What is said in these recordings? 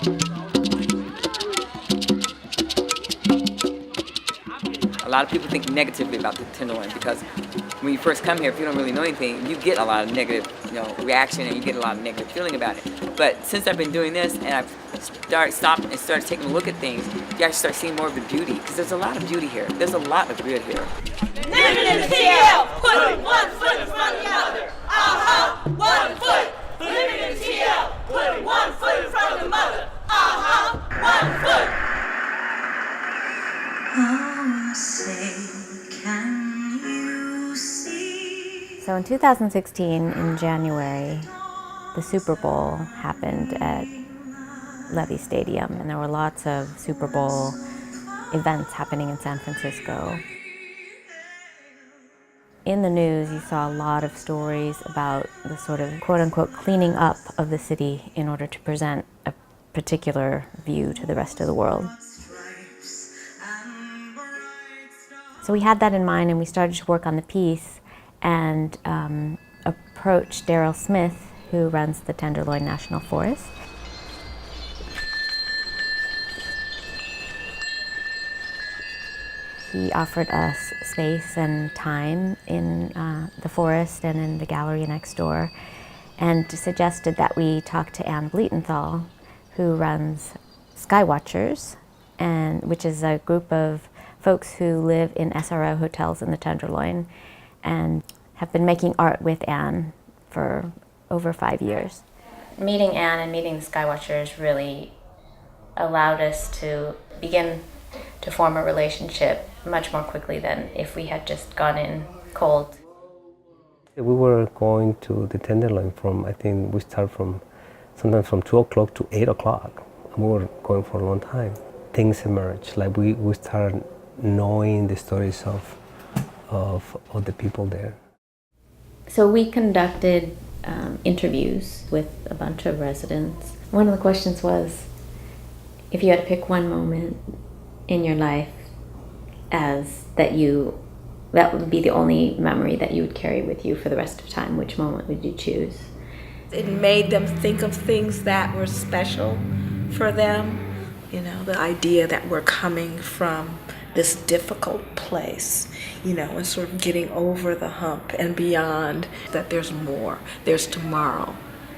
A lot of people think negatively about the Tenderloin because when you first come here, if you don't really know anything, you get a lot of negative, reaction, and you get a lot of negative feeling about it. But since I've been doing this and I've stopped and started taking a look at things, you actually start seeing more of the beauty because there's a lot of beauty here. There's a lot of good here. Living in the TL, putting one foot in front of the other. One foot. Living in the TL, putting one foot in front of the mother. One foot. Oh, say, can you see? So in 2016, in January, the Super Bowl happened at Levy Stadium, and there were lots of Super Bowl events happening in San Francisco. In the news, you saw a lot of stories about the sort of quote-unquote cleaning up of the city in order to present a particular view to the rest of the world. So we had that in mind, and we started to work on the piece and approached Daryl Smith, who runs the Tenderloin National Forest. He offered us space and time in the forest and in the gallery next door, and suggested that we talk to Anne Bleetenthal, who runs Skywatchers, which is a group of folks who live in SRO hotels in the Tenderloin and have been making art with Anne for over 5 years. Meeting Anne and meeting the Skywatchers really allowed us to begin to form a relationship much more quickly than if we had just gone in cold. We were going to the Tenderloin I think we started sometimes from 2 o'clock to 8 o'clock. And we were going for a long time. Things emerged, like we started knowing the stories of the people there. So we conducted interviews with a bunch of residents. One of the questions was, if you had to pick one moment in your life that would be the only memory that you would carry with you for the rest of time, which moment would you choose? It made them think of things that were special for them. The idea that we're coming from this difficult place, and sort of getting over the hump and beyond, that there's more, there's tomorrow,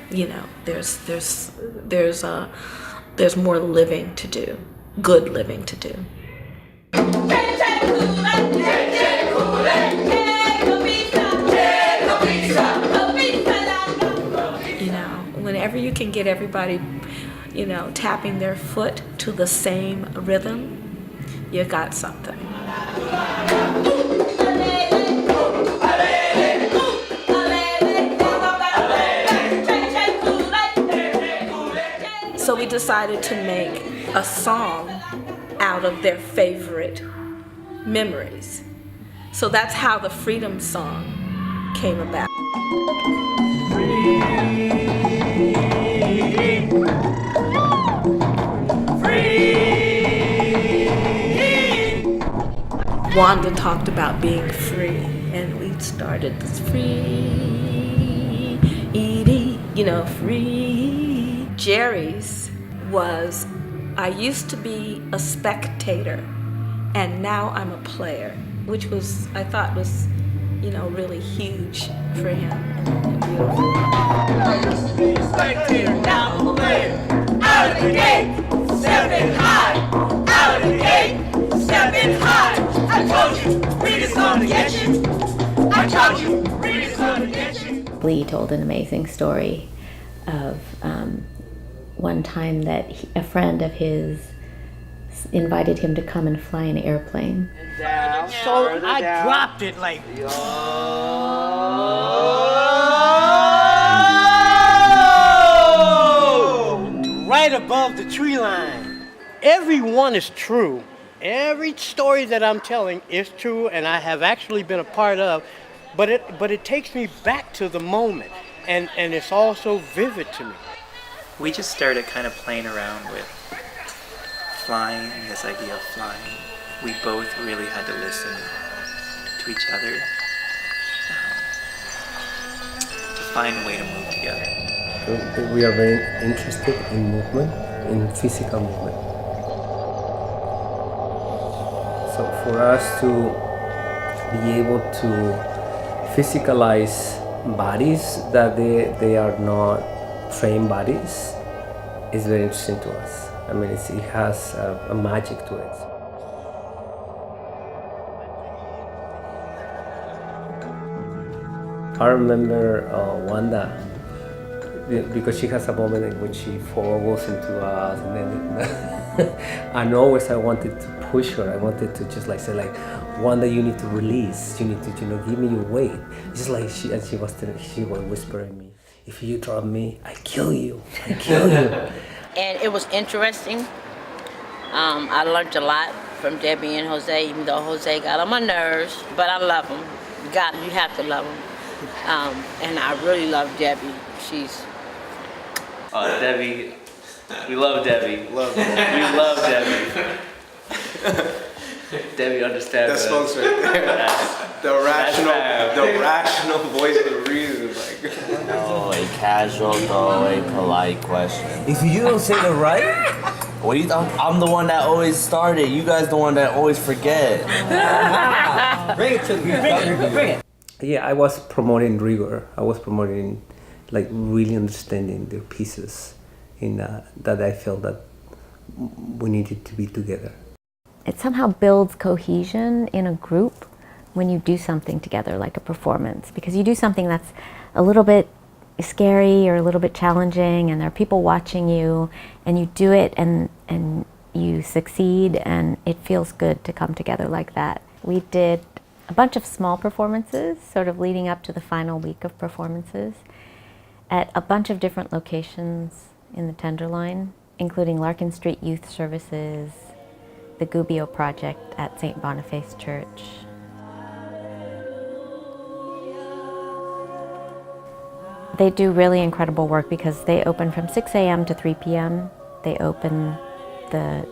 there's more living to do, good living to do. Whenever you can get everybody, tapping their foot to the same rhythm, you got something. So we decided to make a song out of their favorite memories. So that's how the Freedom Song came about. Wanda talked about being free, and we started this free, free. Jerry's was, I used to be a spectator, and now I'm a player, which I thought was, really huge for him and beautiful. I used to be a spectator, now I'm a player. Out of the gate, stepping high. Out of the gate, stepping high. I told you, Reed is gonna get you. I told you, Reed is gonna get you. Lee told an amazing story of one time that a friend of his invited him to come and fly an airplane. Down, so I dropped it like... right above the tree line. Everyone is true. Every story that I'm telling is true, and I have actually been a part of, but it takes me back to the moment, and it's all so vivid to me. We just started kind of playing around with flying and this idea of flying. We both really had to listen to each other to find a way to move together. We are very interested in movement, in physical movement. So for us to be able to physicalize bodies that they are not trained bodies is very interesting to us. I mean, it has a magic to it. I remember Wanda, because she has a moment in which she falls into us, and then and always I wanted to push her. I wanted to just like say like, Wanda, you need to release. You need to, give me your weight. Just like she was whispering me, if you drop me, I kill you. I kill you. And it was interesting. I learned a lot from Debbie and Jose, even though Jose got on my nerves, but I love him. You have to love him. And I really love Debbie. She's... Debbie, we love Debbie. We love Debbie. Debbie understands. That's folks right there. The rational voice of reason. Like. No, a casual, throwaway, polite question. If you don't say the right, What do you? I'm the one that always started. You guys the one that always forget. bring it to me. Bring it. Yeah, I was promoting rigor. I was promoting like really understanding their pieces in that I felt that we needed to be together. It somehow builds cohesion in a group when you do something together, like a performance, because you do something that's a little bit scary or a little bit challenging, and there are people watching you, and you do it and you succeed, and it feels good to come together like that. We did a bunch of small performances sort of leading up to the final week of performances at a bunch of different locations in the Tenderloin, including Larkin Street Youth Services, the Gubbio Project at St. Boniface Church. They do really incredible work because they open from 6 a.m. to 3 p.m. They open the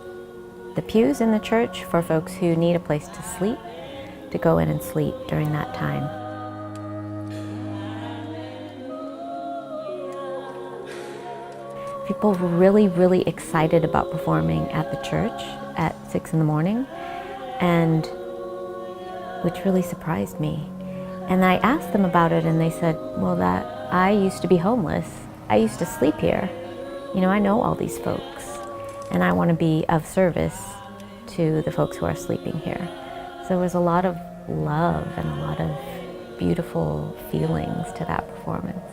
pews in the church for folks who need a place to sleep, to go in and sleep during that time. People were really, really excited about performing at the church at 6 in the morning, and which really surprised me. And I asked them about it, and they said, well, that I used to be homeless. I used to sleep here. You know, I know all these folks, and I want to be of service to the folks who are sleeping here. So there was a lot of love and a lot of beautiful feelings to that performance.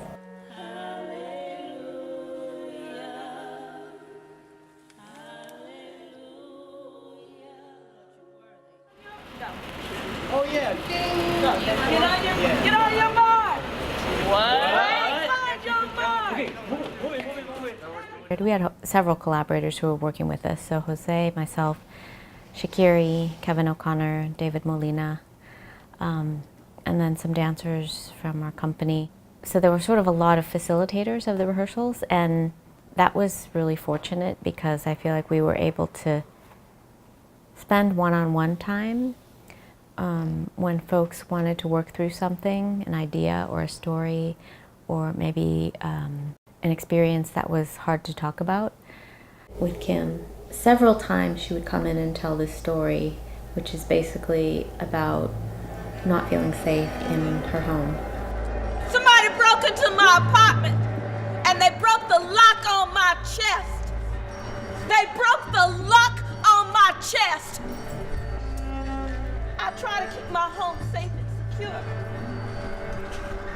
Oh yeah. Get on your mark. Find your mark. We had several collaborators who were working with us. So Jose, myself, Shakiri, Kevin O'Connor, David Molina, and then some dancers from our company. So there were sort of a lot of facilitators of the rehearsals, and that was really fortunate because I feel like we were able to spend one-on-one time when folks wanted to work through something, an idea or a story, or maybe an experience that was hard to talk about. With Kim, several times she would come in and tell this story, which is basically about not feeling safe in her home. Somebody broke into my apartment and they broke the lock on my chest. They broke the lock on my chest. I try to keep my home safe and secure.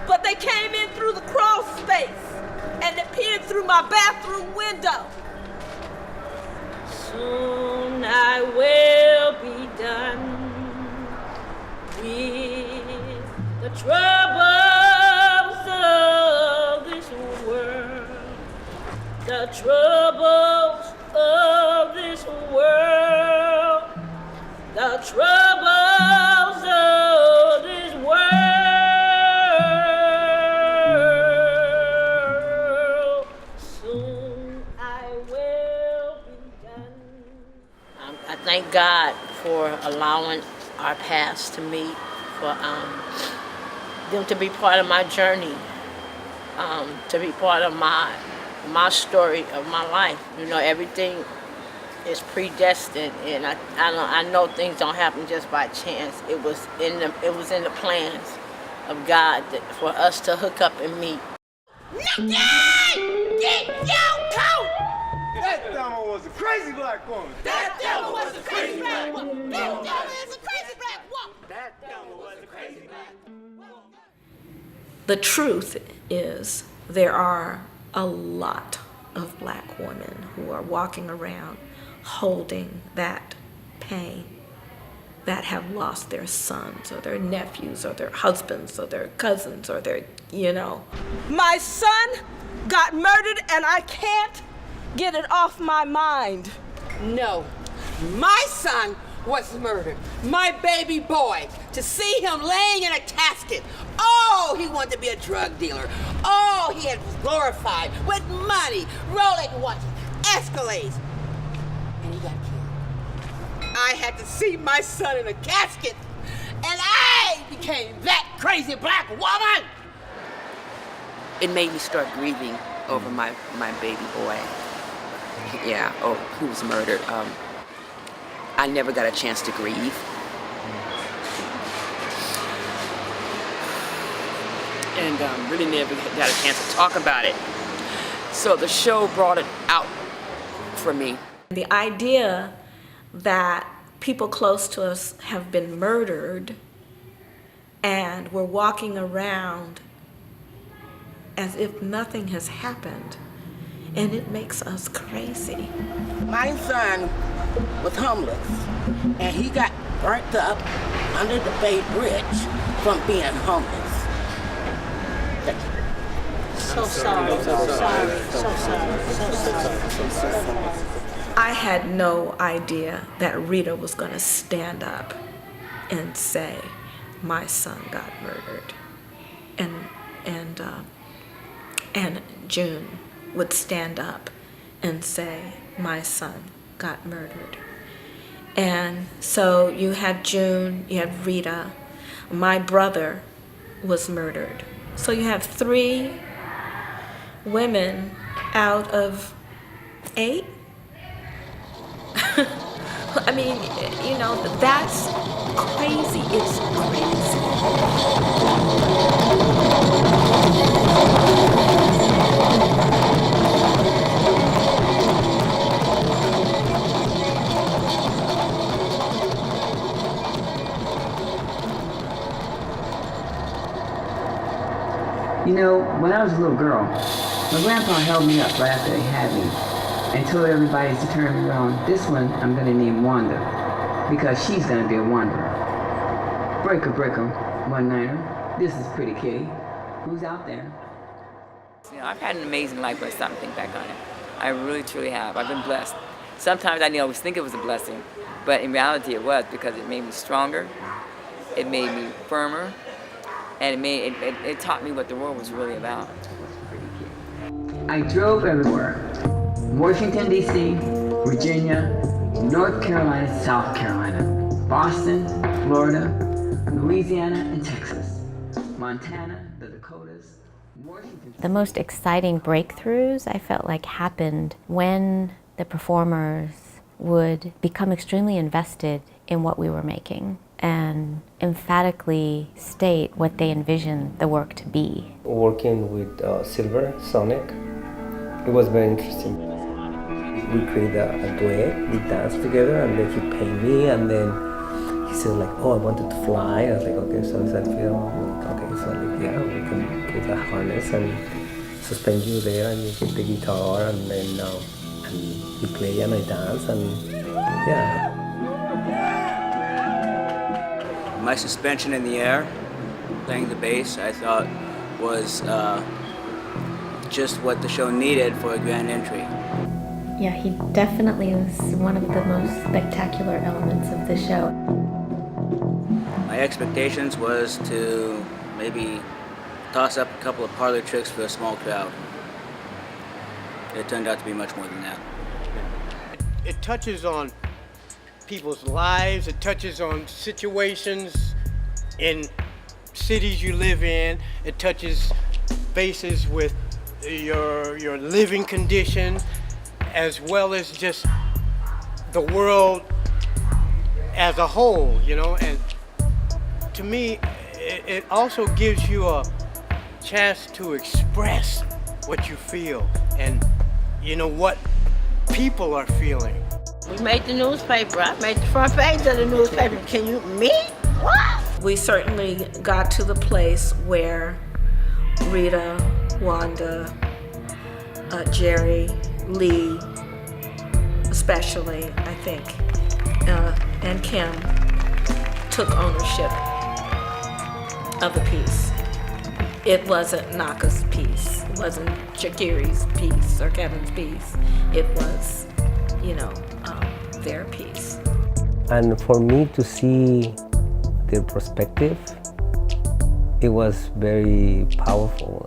But they came in through the crawl space and they peered through my bathroom window. Soon I will be done with the troubles of this world. The troubles of this world. The troubles of this world. Soon I will be done. I thank God for allowing our paths to meet, for them to be part of my journey, to be part of my my story of my life. You know, everything is predestined, and I know things don't happen just by chance. It was in the plans of God for us to hook up and meet. Nikki! Get your coat! That devil was a crazy black woman. That devil was a crazy black woman. That devil is a crazy black woman. That devil was a crazy black woman. The truth is, there are a lot of black women who are walking around holding that pain, that have lost their sons or their nephews or their husbands or their cousins or their, you know. My son got murdered and I can't get it off my mind. No, my son was murdered. My baby boy. To see him laying in a casket. Oh, he wanted to be a drug dealer. Oh, he was glorified with money, Rolex watches, Escalades. And he got killed. I had to see my son in a casket, and I became that crazy black woman. It made me start grieving over my baby boy. Yeah, who was murdered. I never got a chance to grieve. And really never got a chance to talk about it. So the show brought it out for me. The idea that people close to us have been murdered and we're walking around as if nothing has happened, and it makes us crazy. My son was homeless, and he got burnt up under the Bay Bridge from being homeless. So sorry, so sorry, so sorry, so sorry. I had no idea that Rita was going to stand up and say, my son got murdered. And June would stand up and say, my son got murdered. And so you had June, you had Rita, my brother was murdered. So you have 3 women out of 8. I mean, you know, that's crazy. It's You know, when I was a little girl, my grandpa held me up right after they had me and told everybody to turn me around. This one I'm gonna name Wanda because she's gonna be a wanderer. Breaker, one-nighter. This is Pretty Kitty. Who's out there? You know, I've had an amazing life when I stop and think back on it. I really, truly have. I've been blessed. Sometimes I didn't always think it was a blessing, but in reality it was because it made me stronger, it made me firmer, and it taught me what the world was really about. I drove everywhere. Washington, D.C., Virginia, North Carolina, South Carolina, Boston, Florida, Louisiana, and Texas, Montana, the Dakotas, Washington. The most exciting breakthroughs I felt like happened when the performers would become extremely invested in what we were making and emphatically state what they envisioned the work to be. Working with Silver Sonic, it was very interesting. We created a duet, we danced together, and then he paid me, and then he said like, oh, I wanted to fly. I was like, okay, so does that feel? Okay, so like, yeah, we can put a harness and suspend you there, and you get the guitar, and then and you play and I dance, and yeah. My suspension in the air, playing the bass, I thought was just what the show needed for a grand entry. Yeah, he definitely was one of the most spectacular elements of the show. My expectations was to maybe toss up a couple of parlor tricks for a small crowd. It turned out to be much more than that. It touches on people's lives, it touches on situations in cities you live in, it touches bases with your living conditions, as well as just the world as a whole, you know. And to me, it also gives you a chance to express what you feel and, you know, what people are feeling. We made the newspaper. I made the front page of the newspaper. Can you, me? What? We certainly got to the place where Rita, Wanda, Jerry, Lee, especially, I think, and Kim took ownership of the piece. It wasn't Naka's piece. It wasn't Shakiri's piece or Kevin's piece. It was, you know, their piece. And for me to see their perspective, it was very powerful,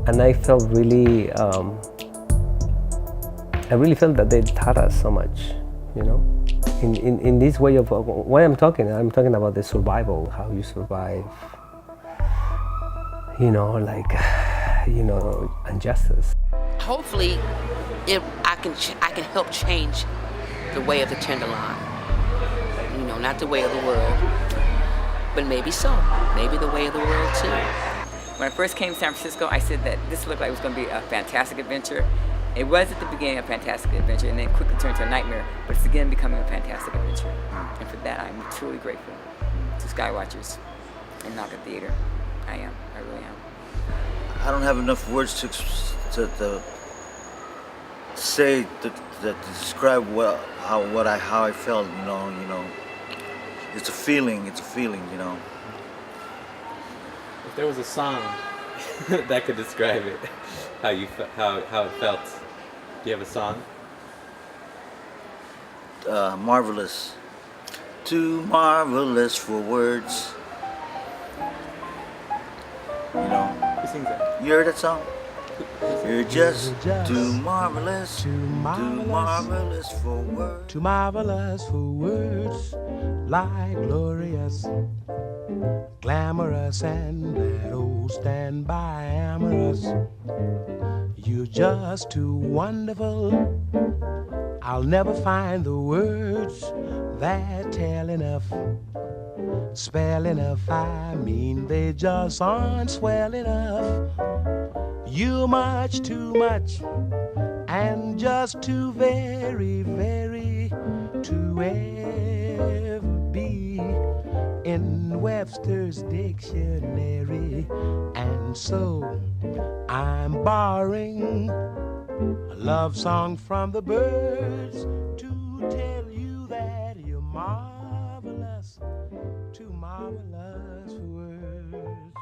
and I felt really, I really felt that they taught us so much, you know. In this way of what I'm talking about the survival, how you survive, you know, like, you know, injustice. Hopefully, I can help change the way of the Tenderloin. You know, not the way of the world, but maybe so. Maybe the way of the world too. When I first came to San Francisco, I said that this looked like it was going to be a fantastic adventure. It was at the beginning a fantastic adventure, and then quickly turned to a nightmare, but it's again becoming a fantastic adventure. And for that, I'm truly grateful to Skywatchers and Naka Theater. I am. I really am. I don't have enough words to say to describe how I felt. You know, it's a feeling. It's a feeling. You know. If there was a song that could describe it, how it felt. Do you have a song? Marvelous. Too marvelous for words. You know. Who sings that? You heard that song? You're just too marvelous. Too marvelous for words. Too marvelous for words. Like glorious, glamorous, and that old standby amorous. You're just too wonderful. I'll never find the words that tell enough, spell enough. I mean, they just aren't swell enough. You're much too much, and just too very, very to ever be in Webster's dictionary. And so I'm borrowing a love song from the birds to tell you that you're marvelous, too marvelous for words.